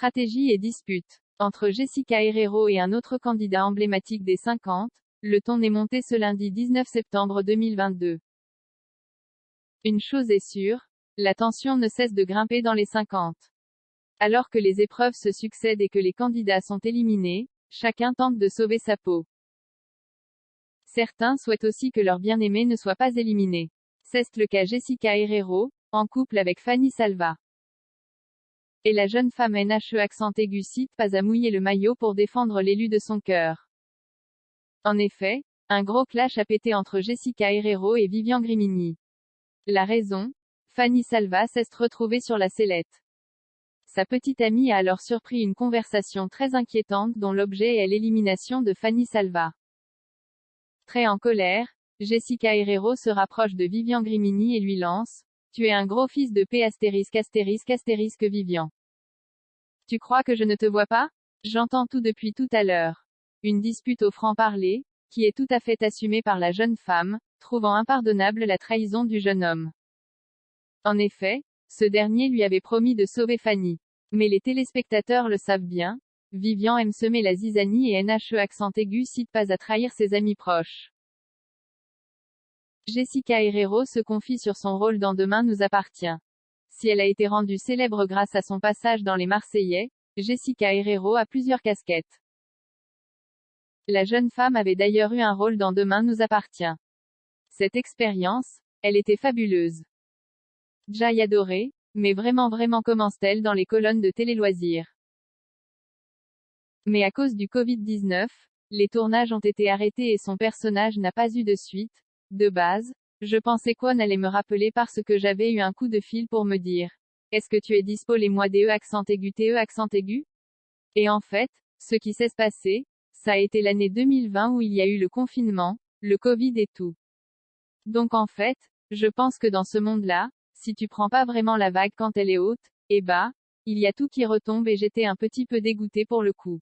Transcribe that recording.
Stratégie et dispute. Entre Jessica Herrero et un autre candidat emblématique des 50, le ton est monté ce lundi 19 septembre 2022. Une chose est sûre, la tension ne cesse de grimper dans les 50. Alors que les épreuves se succèdent et que les candidats sont éliminés, chacun tente de sauver sa peau. Certains souhaitent aussi que leur bien-aimé ne soit pas éliminé. C'est le cas Jessica Herrero, en couple avec Fanny Salva. Et la jeune femme NHE accent aigu cite pas à mouiller le maillot pour défendre l'élu de son cœur. En effet, un gros clash a pété entre Jessica Herrero et Vivian Grimigny. La raison, Fanny Salva s'est retrouvée sur la sellette. Sa petite amie a alors surpris une conversation très inquiétante dont l'objet est l'élimination de Fanny Salva. Très en colère, Jessica Herrero se rapproche de Vivian Grimigny et lui lance « Tu es un gros fils de P*** Vivian. Tu crois que je ne te vois pas? J'entends tout depuis tout à l'heure. » Une dispute au franc-parler, qui est tout à fait assumée par la jeune femme, trouvant impardonnable la trahison du jeune homme. En effet, ce dernier lui avait promis de sauver Fanny. Mais les téléspectateurs le savent bien, Vivian aime semer la zizanie et NHE accent aigu cite pas à trahir ses amis proches. Jessica Herrero se confie sur son rôle dans Demain nous appartient. Si elle a été rendue célèbre grâce à son passage dans Les Marseillais, Jessica Herrero a plusieurs casquettes. La jeune femme avait d'ailleurs eu un rôle dans Demain nous appartient. Cette expérience, elle était fabuleuse. J'ai adoré, mais vraiment commence-t-elle dans les colonnes de Télé-Loisirs. Mais à cause du Covid-19, les tournages ont été arrêtés et son personnage n'a pas eu de suite. De base, je pensais qu'on allait me rappeler parce que j'avais eu un coup de fil pour me dire « Est-ce que tu es dispo les mois DE accent aigu TE accent aigu ?» Et en fait, ce qui s'est passé, ça a été l'année 2020 où il y a eu le confinement, le Covid et tout. Donc en fait, je pense que dans ce monde-là, si tu prends pas vraiment la vague quand elle est haute, eh bah, il y a tout qui retombe et j'étais un petit peu dégoûtée pour le coup.